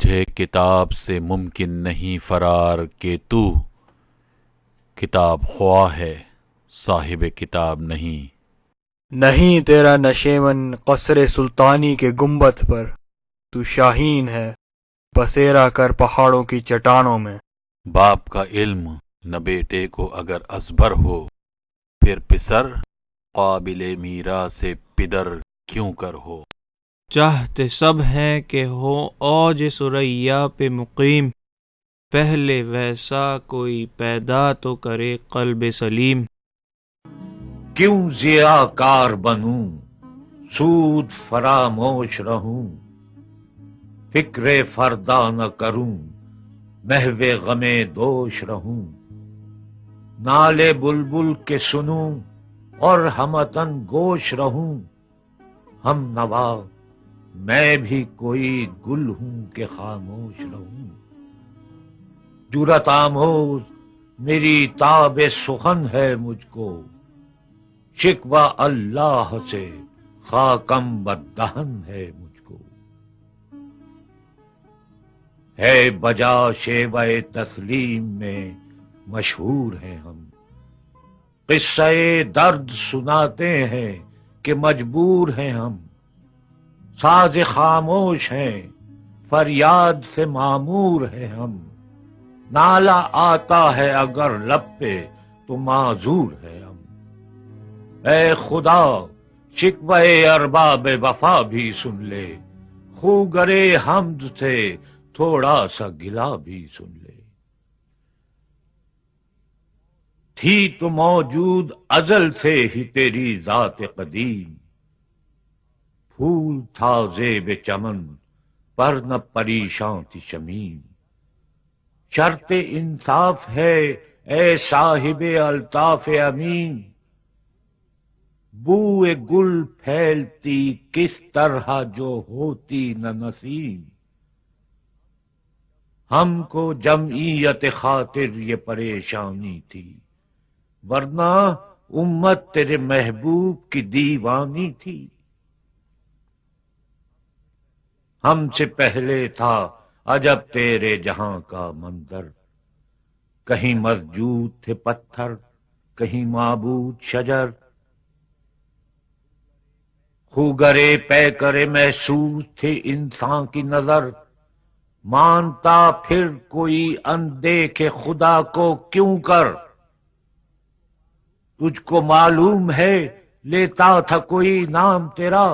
تجھے کتاب سے ممکن نہیں فرار کہ تو کتاب خواہ ہے صاحب کتاب نہیں۔ نہیں تیرا نشیمن قصر سلطانی کے گنبد پر، تو شاہین ہے بسیرا کر پہاڑوں کی چٹانوں میں۔ باپ کا علم نہ بیٹے کو اگر ازبر ہو، پھر پسر قابل میراث سے پدر کیوں کر ہو۔ چاہتے سب ہیں کہ ہو اوج ثریا پہ مقیم، پہلے ویسا کوئی پیدا تو کرے قلب سلیم۔ کیوں ضیاء کار بنوں سود فراموش رہوں، فکر فردا نہ کروں محو غم دوش رہوں۔ نالے بلبل کے سنوں اور ہمتن گوش رہوں، ہم نوا میں بھی کوئی گل ہوں کہ خاموش رہوں۔ جرأت آموز میری تاب سخن ہے مجھ کو، شکوہ اللہ سے خاکم بددہن ہے مجھ کو۔ ہے بجا شیوہ تسلیم میں مشہور ہیں ہم، قصہ درد سناتے ہیں کہ مجبور ہیں ہم۔ ساز خاموش ہیں فریاد سے معمور ہیں ہم، نالہ آتا ہے اگر لب پہ تو معذور ہے ہم۔ اے خدا شکوہ ارباب وفا بھی سن لے، خوگرے حمد سے تھوڑا سا گلہ بھی سن لے۔ تھی تو موجود ازل سے ہی تیری ذات قدیم، پھول تھا زیب چمن پر نہ پریشاں تھی شمیم۔ شرط انصاف ہے اے صاحب الطاف امین، بوئے گل پھیلتی کس طرح جو ہوتی نہ نسیم۔ ہم کو جمعیت خاطر یہ پریشانی تھی، ورنہ امت تیرے محبوب کی دیوانی تھی۔ ہم سے پہلے تھا عجب تیرے جہاں کا منظر، کہیں مسجود تھے پتھر کہیں معبود شجر۔ خوگرے پیکرے محسوس تھے انسان کی نظر، مانتا پھر کوئی اندیکھے خدا کو کیوں کر۔ تجھ کو معلوم ہے لیتا تھا کوئی نام تیرا،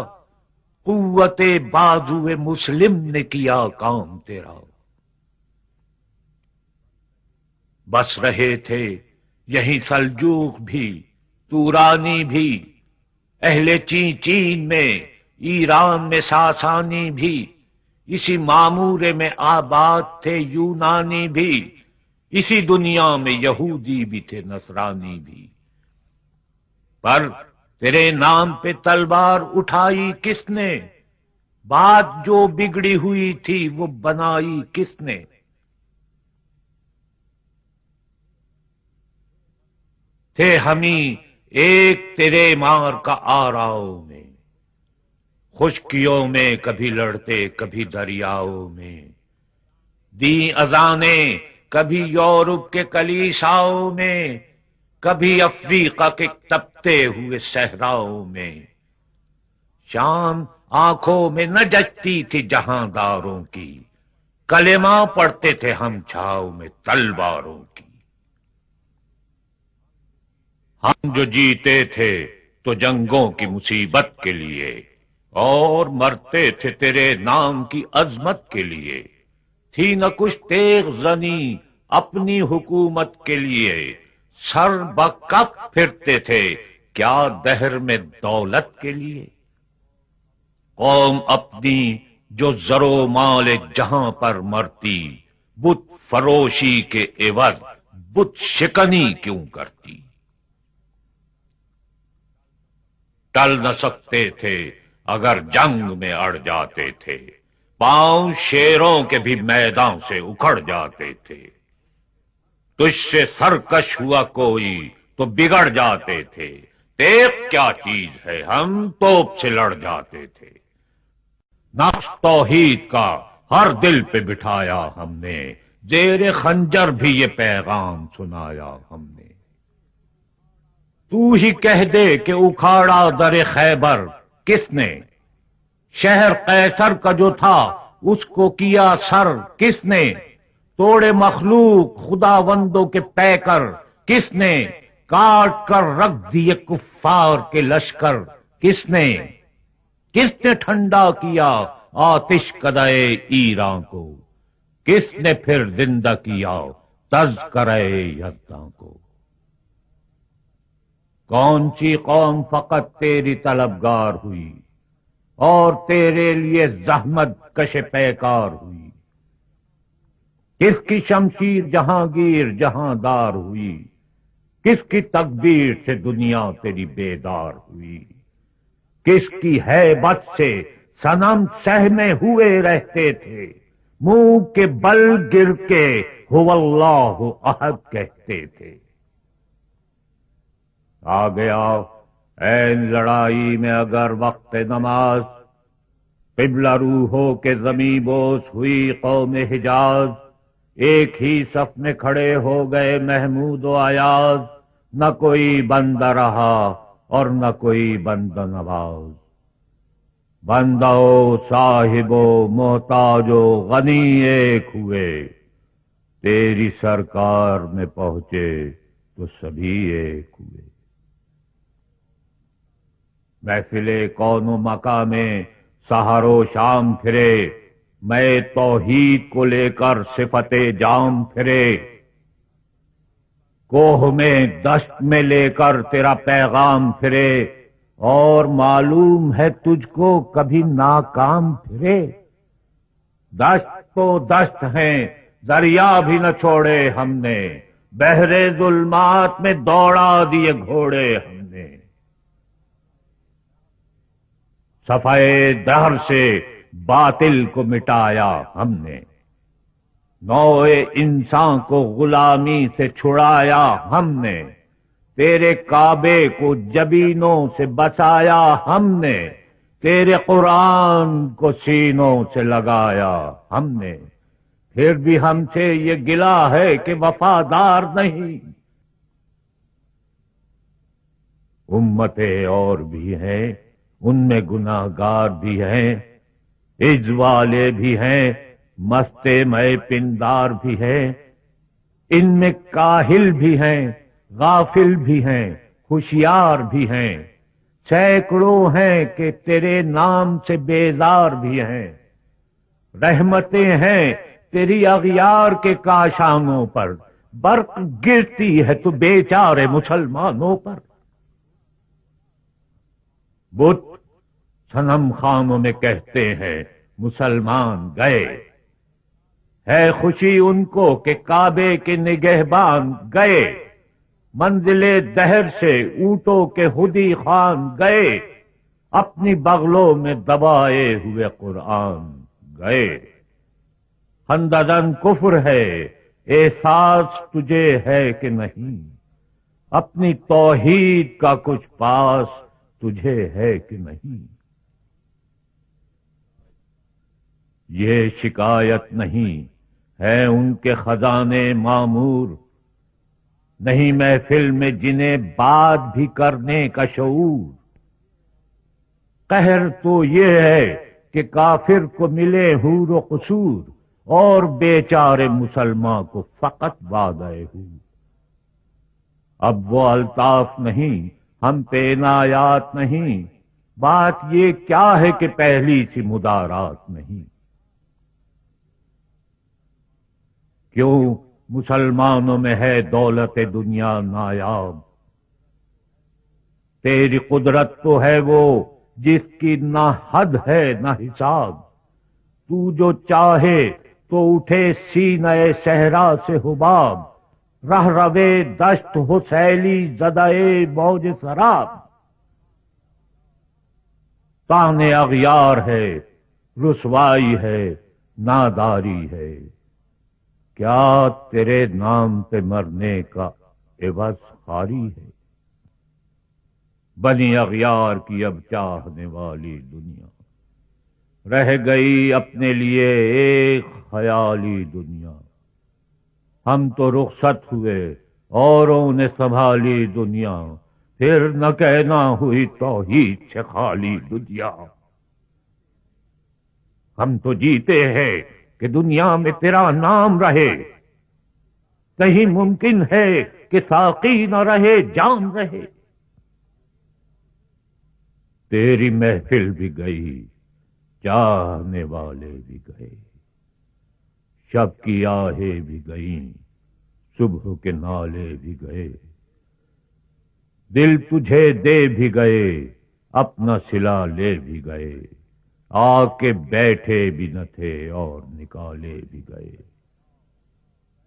قوت بازو مسلم نے کیا کام تیرا۔ بس رہے تھے یہیں سلجوق بھی تورانی بھی، اہل چین میں ایران میں ساسانی بھی، اسی معمورے میں آباد تھے یونانی بھی، اسی دنیا میں یہودی بھی تھے نصرانی بھی۔ پر تیرے نام پہ تلوار اٹھائی کس نے، بات جو بگڑی ہوئی تھی وہ بنائی کس نے۔ تھے ہمیں ایک تیرے مار کا آراؤ میں، خشکیوں میں کبھی لڑتے کبھی دریاؤں میں، دی اذانیں کبھی یورپ کے کلیساؤں میں، کبھی افریقہ کے تپتے ہوئے صحراؤں میں۔ شام آنکھوں میں نہ جچتی تھی جہاں داروں کی، کلمہ پڑھتے تھے ہم چھاؤ میں تلواروں کی۔ ہم جو جیتے تھے تو جنگوں کی مصیبت کے لیے، اور مرتے تھے تیرے نام کی عظمت کے لیے۔ تھی نہ کچھ تیغ زنی اپنی حکومت کے لیے، سر بکپ پھرتے تھے کیا دہر میں دولت کے لیے۔ قوم اپنی جو زر و مال جہاں پر مرتی، بت فروشی کے عوض بت شکنی کیوں کرتی۔ ٹل نہ سکتے تھے اگر جنگ میں اڑ جاتے تھے، پاؤں شیروں کے بھی میدان سے اکھڑ جاتے تھے۔ تجھ سے سرکش ہوا کوئی تو بگڑ جاتے تھے، تیغ کیا چیز ہے ہم توپ سے لڑ جاتے تھے۔ نقش توحید کا ہر دل پہ بٹھایا ہم نے، زیر خنجر بھی یہ پیغام سنایا ہم نے۔ تو ہی کہہ دے کہ اکھاڑا در خیبر کس نے، شہر قیصر کا جو تھا اس کو کیا سر کس نے، توڑے مخلوق خداوندوں کے پیکر کس نے، کاٹ کر رکھ دیے کفار کے لشکر کس نے ٹھنڈا کیا آتش کدے ایران کو، کس نے پھر زندہ کیا تذکرہ یزداں کو۔ کون سی قوم فقط تیری طلبگار ہوئی اور تیرے لیے زحمت کش پیکار ہوئی، کس کی شمشیر جہانگیر جہاندار ہوئی، کس کی تکبیر سے دنیا تیری بیدار ہوئی، کس کی ہیبت سے صنم سہمے ہوئے رہتے تھے، منہ کے بل گر کے هو اللہ احد کہتے تھے۔ آ گیا این لڑائی میں اگر وقت نماز، قبلہ روحوں کے زمیں بوس ہوئی قوم حجاز، ایک ہی صف میں کھڑے ہو گئے محمود و ایاز، نہ کوئی بندہ رہا اور نہ کوئی بندہ نواز، بندہ و صاحب و محتاج و غنی ایک ہوئے، تیری سرکار میں پہنچے تو سبھی ایک ہوئے۔ محفل کون و مکاں میں سحر و شام پھرے، میں توحید کو لے کر صفت جام پھرے، کوہ میں دشت میں لے کر تیرا پیغام پھرے، اور معلوم ہے تجھ کو کبھی ناکام پھرے۔ دشت تو دشت ہیں دریا بھی نہ چھوڑے ہم نے، بحر ظلمات میں دوڑا دیے گھوڑے ہم نے، صفحے دہر سے باطل کو مٹایا ہم نے، نوع انسان کو غلامی سے چھڑایا ہم نے، تیرے کعبے کو جبینوں سے بسایا ہم نے، تیرے قرآن کو سینوں سے لگایا ہم نے، پھر بھی ہم سے یہ گلہ ہے کہ وفادار نہیں۔ امتیں اور بھی ہیں، ان میں گناہگار بھی ہیں، عز والے بھی ہیں، مست میں پندار بھی ہیں، ان میں کاہل بھی ہیں، غافل بھی ہیں، ہوشیار بھی ہیں، سینکڑوں ہیں کہ تیرے نام سے بیزار بھی ہیں، رحمتیں ہیں تیری اغیار کے کاشانوں پر، برق گرتی ہے تو بیچارے مسلمانوں پر۔ بت صنم خانوں میں کہتے ہیں مسلمان گئے، ہے خوشی ان کو کہ کعبے کے نگہبان گئے، منزل دہر سے اونٹوں کے خودی خان گئے، اپنی بغلوں میں دبائے ہوئے قرآن گئے۔ خندزن کفر ہے احساس تجھے ہے کہ نہیں، اپنی توحید کا کچھ پاس تجھے ہے کہ نہیں۔ یہ شکایت نہیں ہے ان کے خزانے معمور، نہیں محفل میں جنہیں بات بھی کرنے کا شعور، قہر تو یہ ہے کہ کافر کو ملے حور و قصور، اور بیچارے مسلمان کو فقط وعدہ حور۔ اب وہ الطاف نہیں، ہم پہ عنایات نہیں، بات یہ کیا ہے کہ پہلی سی مدارات نہیں۔ کیوں مسلمانوں میں ہے دولت دنیا نایاب، تیری قدرت تو ہے وہ جس کی نہ حد ہے نہ حساب، تو جو چاہے تو اٹھے سینہ صحرا سے حباب، رہ روے دشت ہو سیلی زدائے موج سراب، تانے اغیار ہے رسوائی ہے ناداری ہے، کیا تیرے نام پہ مرنے کا عوض خاری ہے۔ بنی اغیار کی اب چاہنے والی دنیا، رہ گئی اپنے لیے ایک خیالی دنیا۔ ہم تو رخصت ہوئے، اوروں نے سنبھالی دنیا، پھر نہ کہنا ہوئی توحید سے خالی دنیا۔ ہم تو جیتے ہیں کہ دنیا میں تیرا نام رہے، کہیں ممکن ہے کہ ساقی نہ رہے جام رہے۔ تیری محفل بھی گئی، چاہنے والے بھی گئے، شب کی آہیں بھی گئیں، صبح کے نالے بھی گئے۔ دل تجھے دے بھی گئے، اپنا صلہ لے بھی گئے، آ کے بیٹھے بھی نہ تھے اور نکالے بھی گئے۔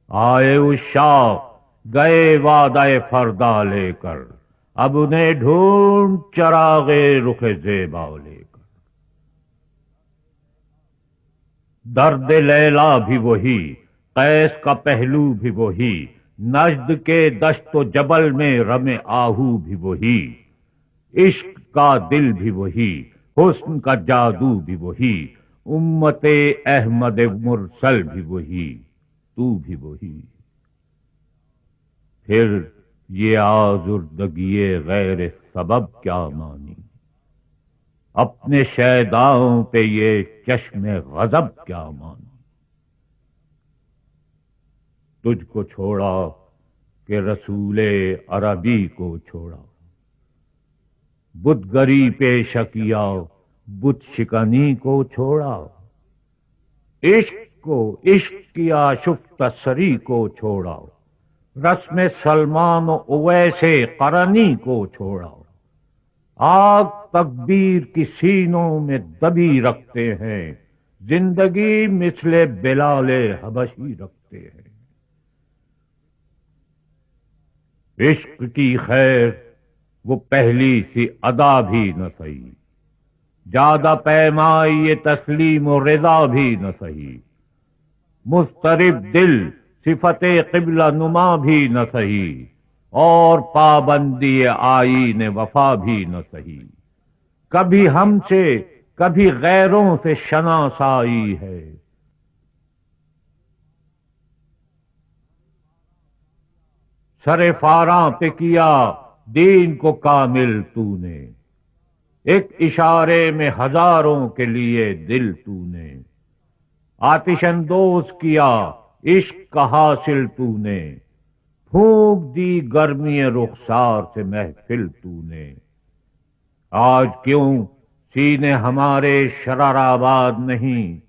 آئے عشاق گئے وعدہ فردا لے کر، اب انہیں ڈھونڈ چراغ رخ زیبا لے کر۔ درد لیلا بھی وہی، قیس کا پہلو بھی وہی، نجد کے دشت و جبل میں رم آہو بھی وہی، عشق کا دل بھی وہی، حسن کا جادو بھی وہی، امت احمد مرسل بھی وہی، تو بھی وہی۔ پھر یہ آزردگی غیر سبب کیا مانی، اپنے شیداؤں پہ یہ چشم غضب کیا مانی۔ تجھ کو چھوڑا کہ رسول عربی کو چھوڑا، بت گری پیش کیا بت شکنی کو چھوڑا، عشق کو عشق کیا شفت سری کو چھوڑا، رسم سلمان و اویس قرنی کو چھوڑا۔ آگ تکبیر کی سینوں میں دبی رکھتے ہیں، زندگی مثل بلال حبشی رکھتے ہیں۔ عشق کی خیر وہ پہلی سی ادا بھی نہ سہی، جادہ پیمائی یہ تسلیم و رضا بھی نہ سہی، مضطرب دل صفت قبلہ نما بھی نہ سہی، اور پابندی آئین وفا بھی نہ سہی۔ کبھی ہم سے کبھی غیروں سے شناسائی ہے، سر فاراں پہ کیا دین کو کامل تو نے، ایک اشارے میں ہزاروں کے لیے دل تو نے، آتش اندوز کیا عشق کا حاصل تو نے، پھونک دی گرمی رخسار سے محفل تو نے۔ آج کیوں سینے ہمارے شرر آباد نہیں،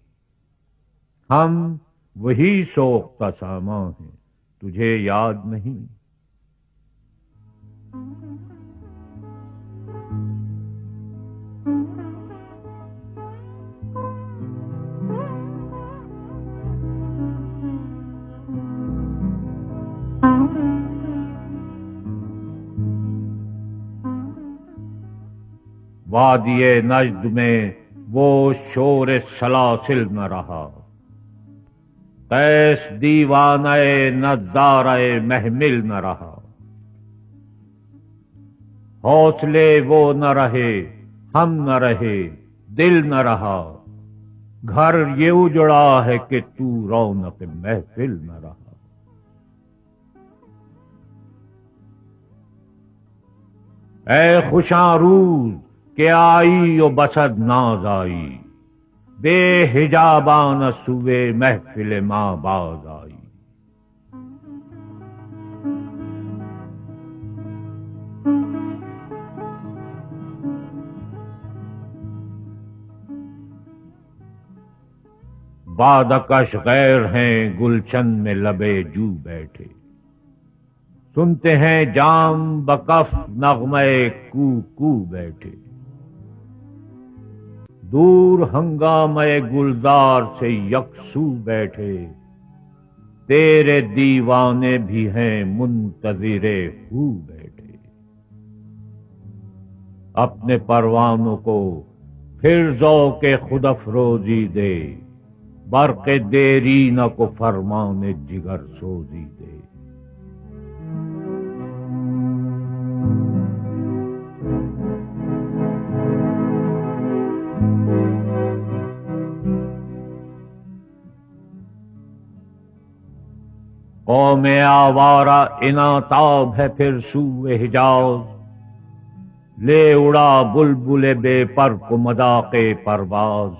ہم وہی سوختہ ساما ہیں، تجھے یاد نہیں۔ وادی نجد میں وہ شور سلاسل نہ رہا، قیس دیوانہ نظارہ محمل نہ رہا، حوصلے وہ نہ رہے، ہم نہ رہے، دل نہ رہا، گھر یہ اجڑا ہے کہ تو رونق محفل نہ رہا۔ اے خوشاں روز کہ آئی و بسد ناز آئی، بے حجابان سوے محفل ماں باز آئی۔ بادکش غیر ہیں گلشن میں لبے جو بیٹھے، سنتے ہیں جام بکف نغمے کو کو بیٹھے، دور ہنگامے گلزار سے یکسو بیٹھے، تیرے دیوانے بھی ہیں منتظر ہو بیٹھے۔ اپنے پروانوں کو پھر ذوق خود افروزی دے، برق دیرینہ کو فرمان جگر سوزی دے۔ قوم آوارہ اناتاب ہے پھر سوئے حجاز، لے اڑا بلبل بے پر کو مذاق پرواز،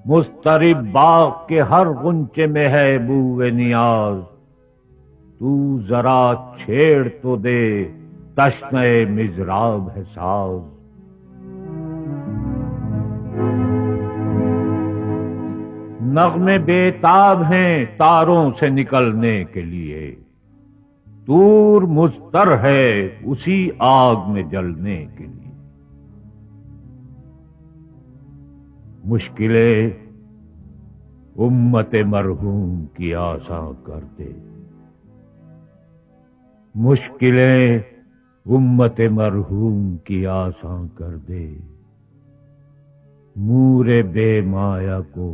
مضطرب باغ کے ہر غنچے میں ہے بوئے نیاز، تو ذرا چھیڑ تو دے تشنہ مضراب ہے ساز۔ نغمے بے تاب ہیں تاروں سے نکلنے کے لیے، طور مضطر ہے اسی آگ میں جلنے کے لیے۔ مشکلیں امت مرحوم کی آساں کر دے، مشکلیں امت مرحوم کی آساں کر دے، مور بے مایا کو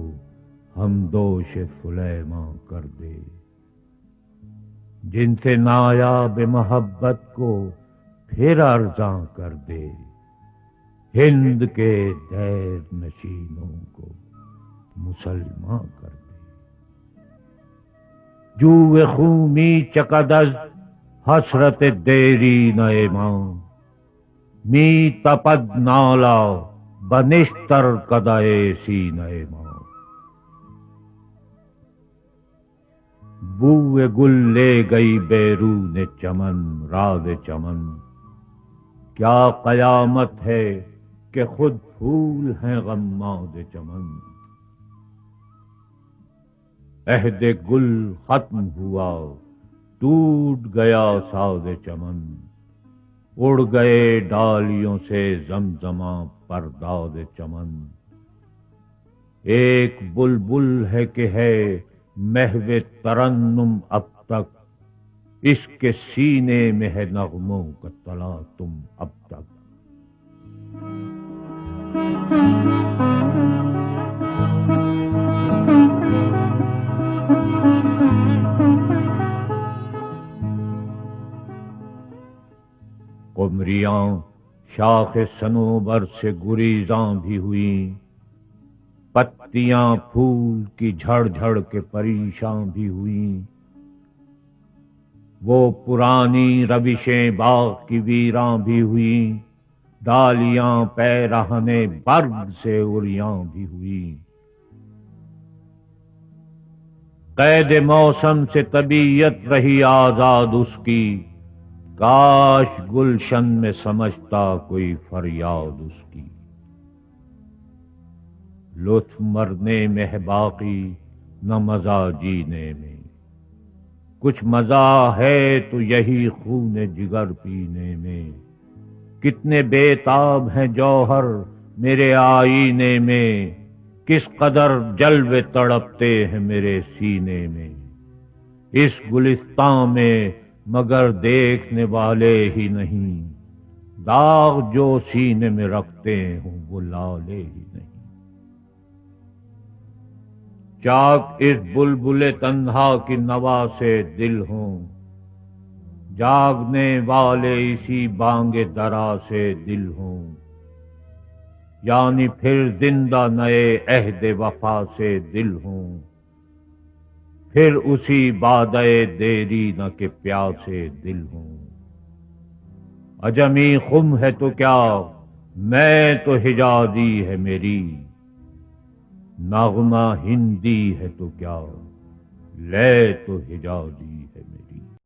ہم دوش سلیماں کر دے، جن سے نایاب محبت کو پھر ارزاں کر دے، ہند کے دیر نشینوں کو مسلماں کر دے۔ جو خونی چکدز حسرت دیری نئے ماں، می تپد نالا بنشتر کدائے سینہ ماں۔ بوئے گل لے گئی بیرون چمن راز چمن، کیا قیامت ہے کہ خود پھول ہیں غماد چمن۔ عہد گل ختم ہوا ٹوٹ گیا ساز چمن، اڑ گئے ڈالیوں سے زمزماں پرداد چمن۔ ایک بلبل ہے کہ ہے محو ترنم اب تک، اس کے سینے میں ہے نغموں کا تلاطم اب تک۔ قمریاں شاخ صنوبر سے گریزاں بھی ہوئیں، پتیاں پھول کی جھڑ جھڑ کے پریشاں بھی ہوئیں، وہ پرانی روشیں باغ کی ویراں بھی ہوئیں، ڈالیاں پیرہن برگ سے اڑیاں بھی ہوئیں۔ قید موسم سے طبیعت رہی آزاد اس کی، کاش گلشن میں سمجھتا کوئی فریاد اس کی۔ لطف مرنے میں ہے باقی نہ مزہ جینے میں، کچھ مزہ ہے تو یہی خون جگر پینے میں۔ کتنے بے تاب ہیں جوہر میرے آئینے میں، کس قدر جلوے تڑپتے ہیں میرے سینے میں۔ اس گلستان میں مگر دیکھنے والے ہی نہیں، داغ جو سینے میں رکھتے ہوں وہ لالے ہی نہیں۔ چاک اس بلبل تنہا کی نوا سے دل ہوں، جاگنے والے اسی بانگ درا سے دل ہوں، یعنی پھر زندہ نئے عہد وفا سے دل ہوں، پھر اسی بادئ دیری نہ کہ پیاسے دل ہوں۔ عجمی خم ہے تو کیا میں تو حجازی ہے میری، نغمہ ہندی ہے تو کیا لے تو حجازی ہے میری۔